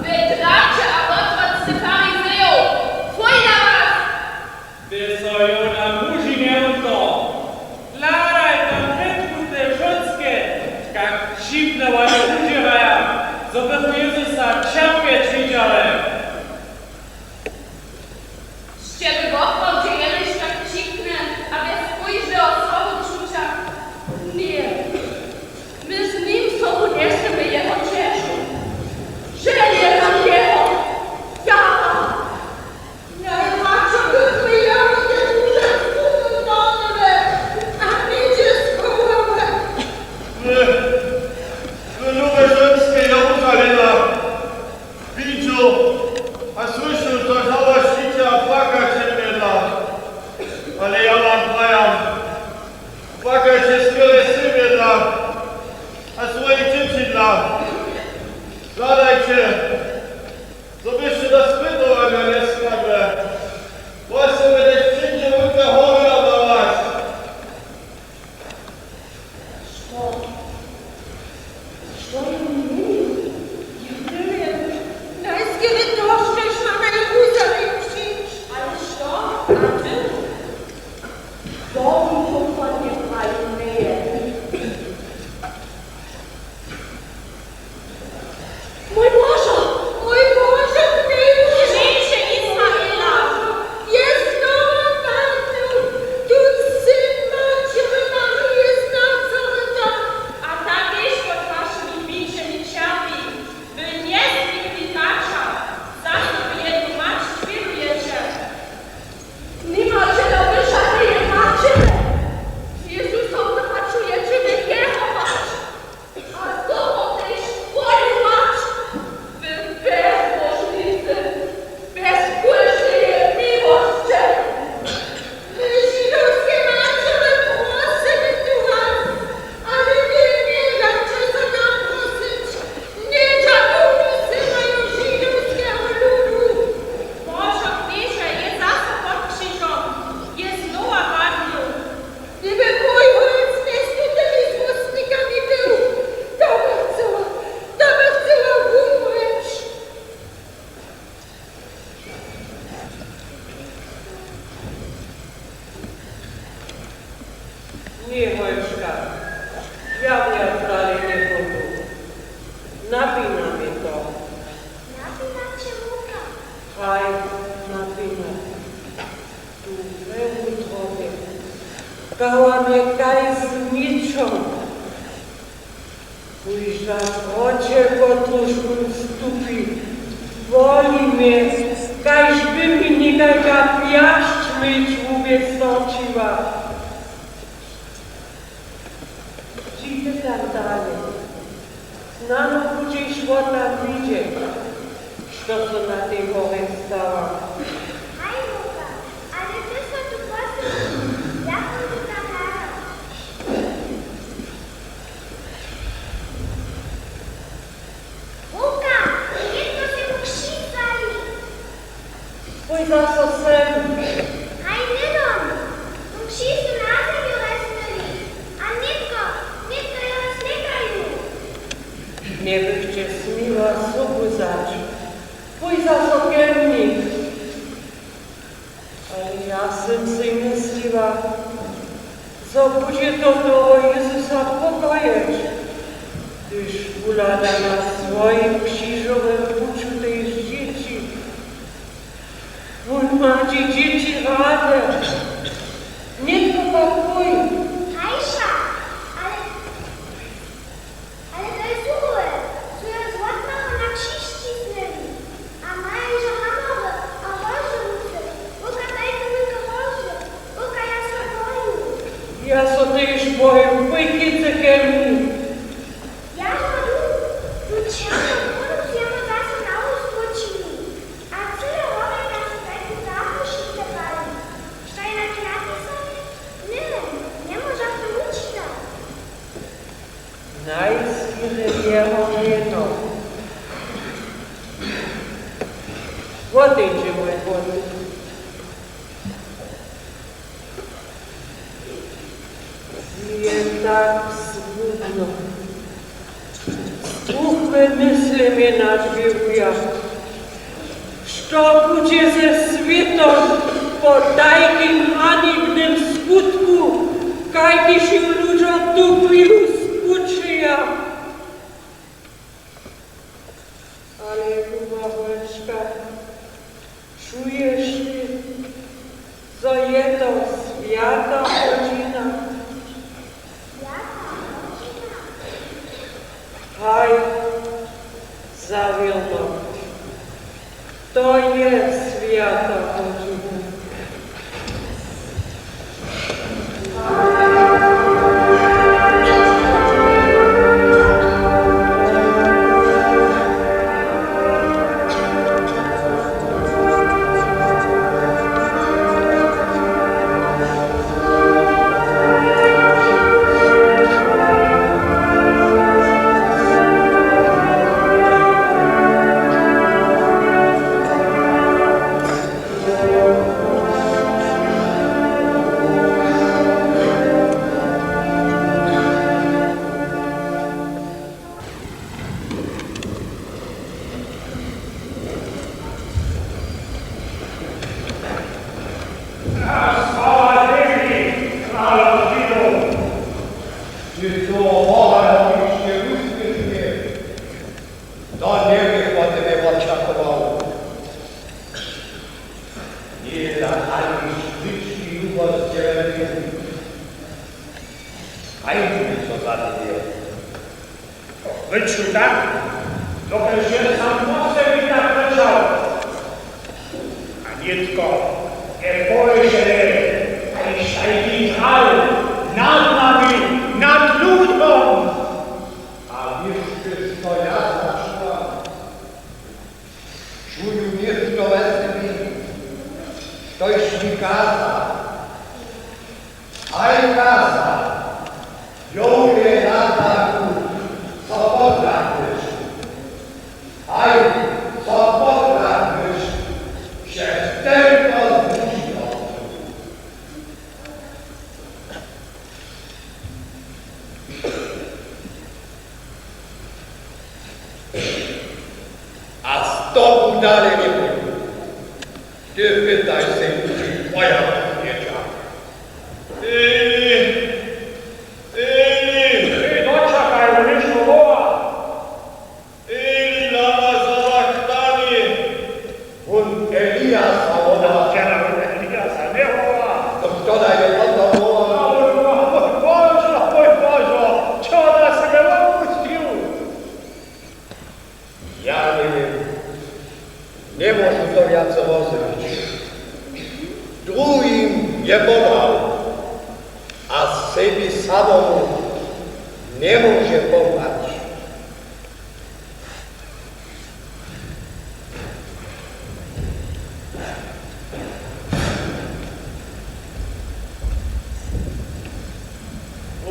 Wytracie, a odwad sypami wyjął. Fuj na was!
Ty so ją na muži neutno. Laraj tam pretku te ženskie, jak šipne vane užívaja. Zobacz Jezusa čapieč widziałem.
Ścieby wokół, gdzie jedyś tak ciknę, a bez spójrzy o słowo czucia. Nie.
Nie, Hojszka, ja viac dalej nepôjdu. Napína mi to.
Napínať čelúka.
Aj napína. Tu veľmi tvore. Kala mi kaj s ničom. Už raz oče potrušku vstupí. Boli me, kajž by mi nikajka pjašť myč vôbec točíva. Žijte tam dalej. Znano budeš vodna vidieť, što sa na tej hore stala.
Aj, Luka, ale ty sa tu posledný. Ja som tu tam hľadal. Luka, jedno si mu kšípali.
Poj zase sem.
Aj nedom. Mu kšípsu na zemi lesnili. A netko jeho snekajú.
Nebyšte smila sobu zač. Poj zase ke mni. Ale ja som si myslela, co bude to toho Jezusa pokojeť, když vláda na svojim křížovém puču tej děti. On má ti děti ráda. Netko pokoj.
Hajša, ale to je zúle. Sú jeho zlatného na kříž stisneli. A majú že hamove a hožovúce. Luka, dajte Luka hože. Luka, ja sa bojím.
Ja sa tež bojím, pojďte ke mni.
Ja hodu, tu černo vodu siamo zase na uskočili. A celé hore nás takú zápušice pali. Šta je na tým napísané? Neviem, nemôžem to učítať.
Najskýre jeho meno. Vodejte, môj vody. Je tak smutno. Duchme mysli mi nadbivja. Što bude ze svitom po tajkim hanibnym skutku, kaj když ju ľuďom tu chvíľu skučia. Ale Kuba Hojška, čuješ ty, co je to sviata hodina? Aj, zavilno. To je sviata hodina.
Wyciu tak, dokąd się sam mocem i tak leciał. A nietko, nie boi się, ale szajki trwał nad nami, nad ludźmi.
A jeszcze co ja zaczynam, czuję między ktoś mi kaza, aj kaza, jąwie na dachu, co potrafisz, aj co potrafisz, się tylko zbliżą. A z tobą dalej nie pójdę. Ty pytaj się, czy twoja wiedziała. druhým nepomal a sebi samomu nemôže pomať.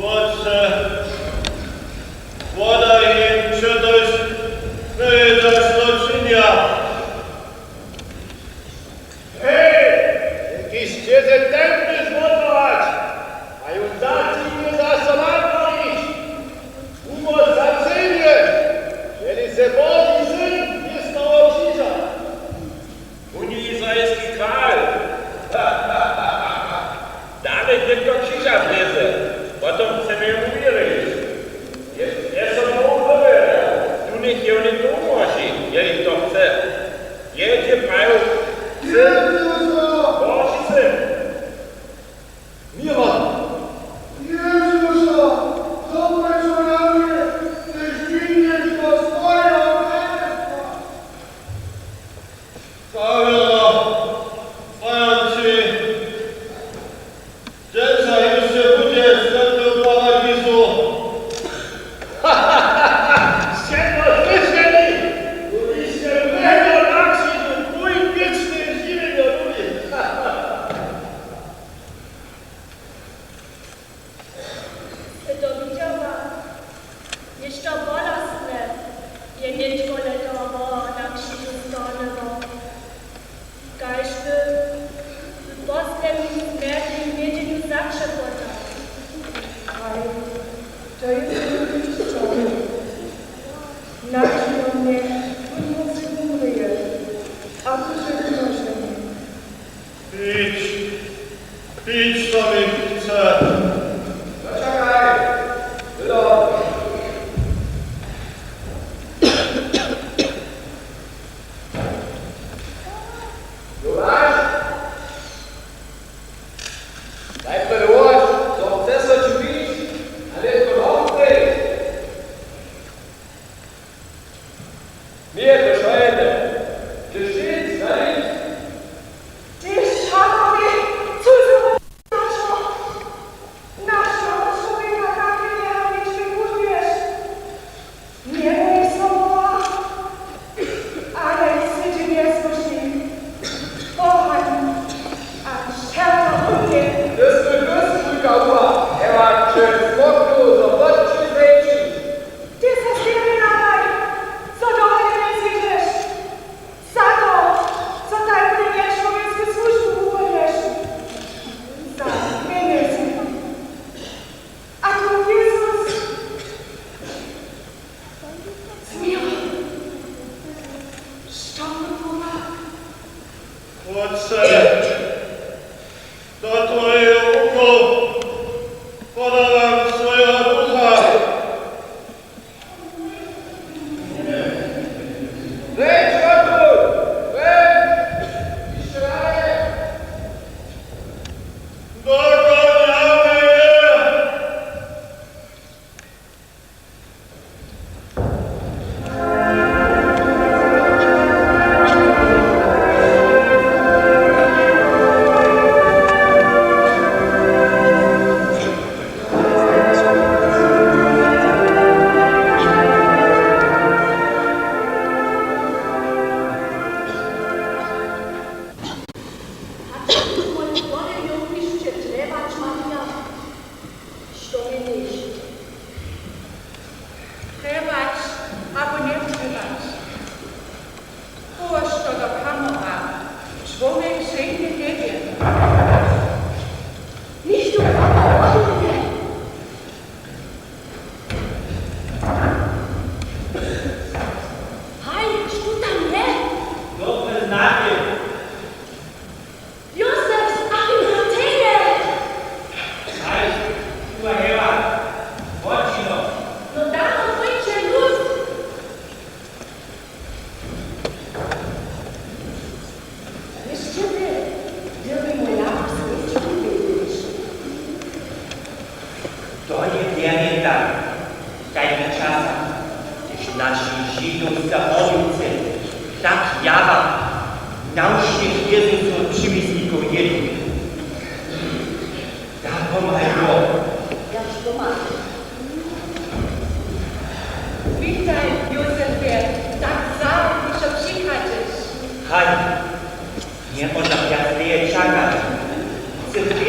Otče, podaj im, čo tož nejedaš to činia.
Hej, ty ste se tempne zmotovať, a ju dati mi za solárkoliť. Umož za cenie, želi se Boží syn vysnovo kříža. Uní izraelský král. Dále někdo kříža vleze, potom chceme mu uvěřit. Je som ho uvěřil, tu nech je on to umoží, jeli to chce. Jeďte prajú, Boží syn.
Milan, Jezusa, zobrať sa na mne, než vynieš do svojho kráľovstva.
Pravila, Franci, že sa ešte bude svetlo paradisu.
Všetko zvyšení, vy ste meno nakřížu, tvoj věčný živý ľudí.
To widziała, jeszcze bolesne, je niczego letowo na krzyżu stanęło. Każdy w postępnym śmierci wiedzieniu zawsze podał.
Ale to jest oczywiście. Naczyń mnie, pomocy umyje, a tu się proszę.
Pić to mi chce.
Zaczekaj, wylot. Juráš, najprv hoď, co chce sa ti piť, ale to rovný. Nie, to šajete. Ty žiť, zaniť.
Ty szanowie, cudzy
Tak jawa, nauczcie Jezus od przymysłników jednych.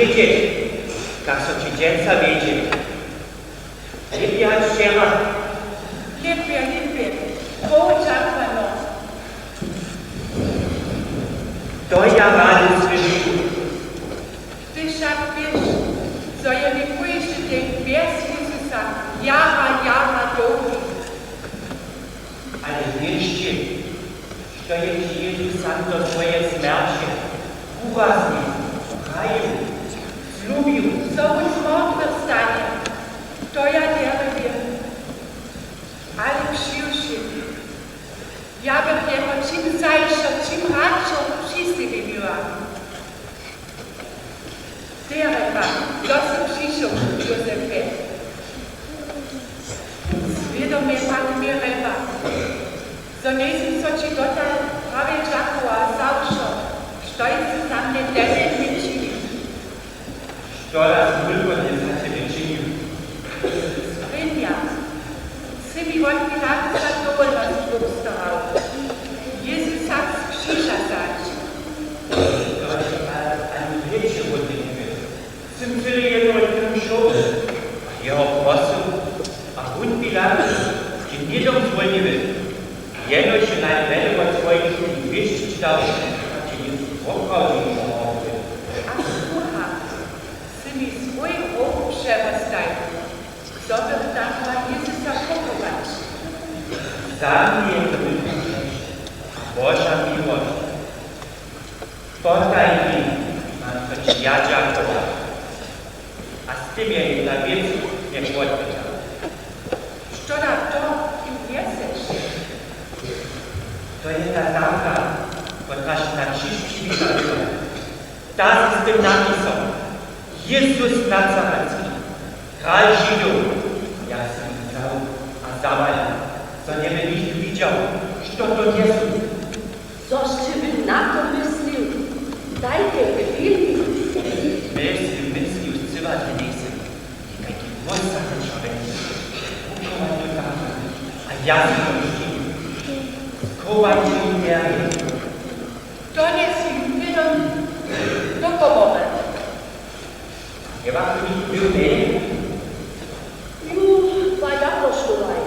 wiedzieć, jak so ci dzięca wiedzieć. Lepiej jak ściema.
Lepiej. Poczekano.
To ja rady słyszę.
Ty však wiesz, co je mi pójście dzień bez Jezusa, jara długi.
Ale wierzcie, że jest Jezus sam do swojej śmierci uważnie, kochał, zlubił.
Znowu zmartwychwstanie, to ja wierzę. Ale przyjuszy, ja bym jego czym zajszą, czym radszą wszyscy wybiła. Tereba, dosyć przyszł, Józefie. Świadomie Pan mi reba, co nie jestem co ci dotal prawie czakła zawsze, što jest za mnie tebe nie czyni.
Što raz tylko nie za ciebie czynił.
Skrynja, si mi wątpi tak za dowolność postarał. Jezus tak z krzyża zać.
Ani wiecie o tym nie. Tym tyle jego odkręcił, a jeho prosił, a on Pilatus, ki nie dozwoliły, jeno się najpierw od swoich wieści dał, a ci nie spokoju pomocy.
A słucha, si mi swój rok przerostaj, co by tam ma Jezusa pochować.
Za mnie Boża miłość. Podaj mi, mam to ci ja dziękować. A z tym ja jej na wiecu nie podpisał.
Što na to im jesteś?
To jest ta zamka, która się na krzyż przywitała. Ta z tym napisem. Jezus Nazarecki, Kral Żydów. Ja sam widział, a zamal, co nie byś widział, što to jest.
Coś ty by na to myślił? Dajcie chwili.
Myślił zcywać nie chcę. I taki głos zaczęły. Ukołać do tam, a ja się myślił. Kołać się nie wiem.
To nie si wiedzą, do pomoże.
Chyba to mi był nie.
Już, pa ja poszulaj.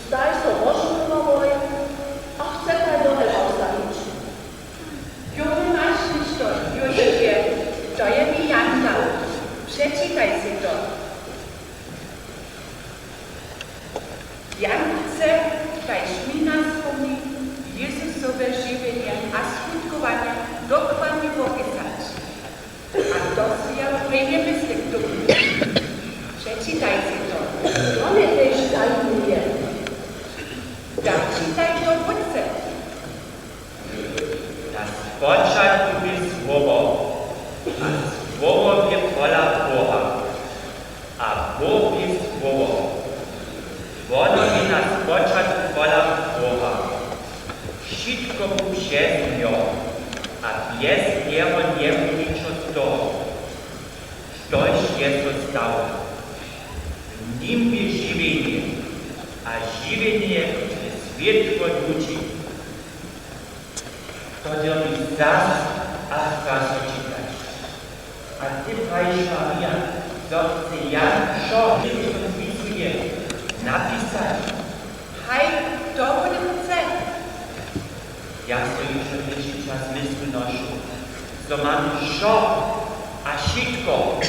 Zdaj so možno moje, a chcete dole ostavić.
Józef masz ništo, Józefie, to je mi Jan dał. Przeczytaj si to. Jan chce, kajż mi nas wspomni Jezusowe żywienie a skutkowanie dokładnie popisać. A to si ja prejmie myślę tu. Przeczytaj si to.
To mnie też zajmuje.
Tak czytaj to wódce.
Na początku był Słowo, a Słowo jest wola Boga, a Bóg jest Słowo. Ono jest na początku wola Boga. Wszystko było przez nią, a bez niego nie było niczego z toho, coś Jezus dał. W nim jest żywienie, a żywienie jest światło ludzi. To robi zas, a zas czytać. A ty, Pani Maria, co chce Jan, co Jezus wpisuje, napisać.
Haj, to bude chce.
Ja sobie już więcej czas myśl noszę, co mam szok, a wszystko,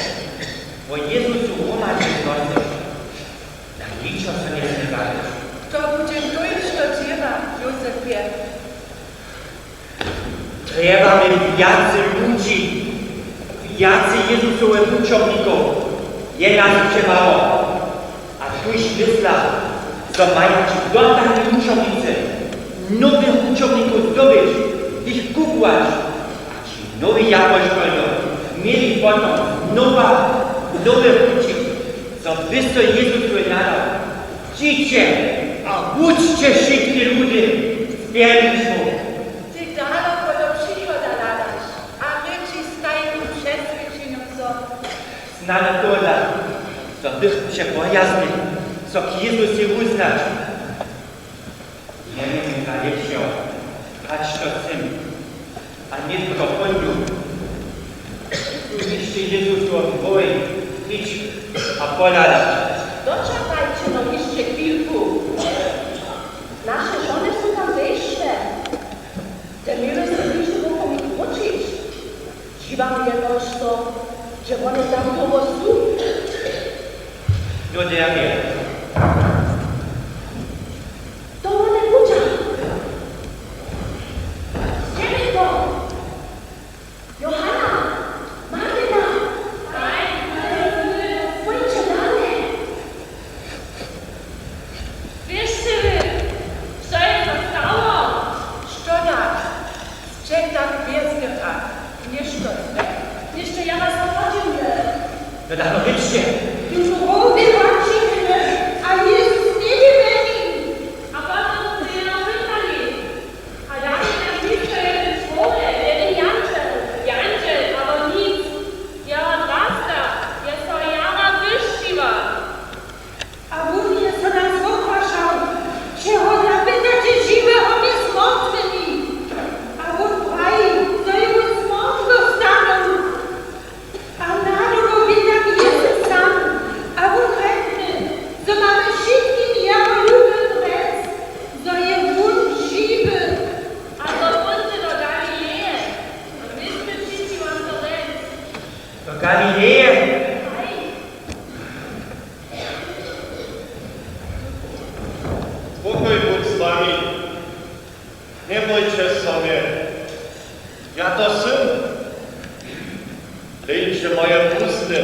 bo Jezusu umarł noszę. Na niczego co nie zmywasz.
To bude dojść do dzieła, Józefie.
Trzeba mi więcej ludzi, więcej Jezusowych uczniów. Je nas się mało. A tuż myślał, że mają ci dodatnie ucznicy, nowych uczniów zdobyć, ich kupować. A ci nowi apostołowie mieli potem nowe ludzi, co wysto Jezusu nadał. Idźcie, a uczcie wszystkie ludzie z wiernictwem.
Ty daleko do przychoda nadasz, a rzeczy stajną przeswyczyną so.
Znane to dla, co byśmy się bojazny, co Jezus się uznać. Nie wiem, na lepszą, ać to syn, a nie tylko poniu. Byście się Jezus tu boi, idź, a ponadać.
Doczekajcie no jeszcze chwilku. Nasze żony są tam wyjście. Te miły sobie jeszcze mogą ich uczyć. Dziwam jenoż to, że one tam koło są.
Do dzieje.
To one budzą. Dziewko! Johanna! Martyna! Pójdźcie dalej.
Wieszcie wy, co jest zostało?
Szczonak, czekam wiedzka, nie szkodne.
Jeszcze ja was zachodzimy.
No tak, no wyjdźcie.
Już głowy łacinne, a Jezus nie wymieni.
A potem ty ją pytali. A ja nie blisko jeden człowiek, jeden Janczel. Janczel, albo nic. Ja odrasta, jest to jara wyściwa.
A mówię, co nas ogłaszał, się choda pytacie zimę o mnie smątnymi. A on praj, co jego smąt dostaną. A naród nam jest sam, a on chętny, co mamy wszystkim jako lubię rec, co je wód siwy.
A to bądź do Galileje. A myśmy wszyscy wam to lec.
Do Galileje.
Spokój bądź z wami. Nie bójcie sobie. Ja to syn. Leńcie moje pusty.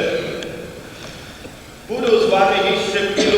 Budu z wami jeszcze chwilę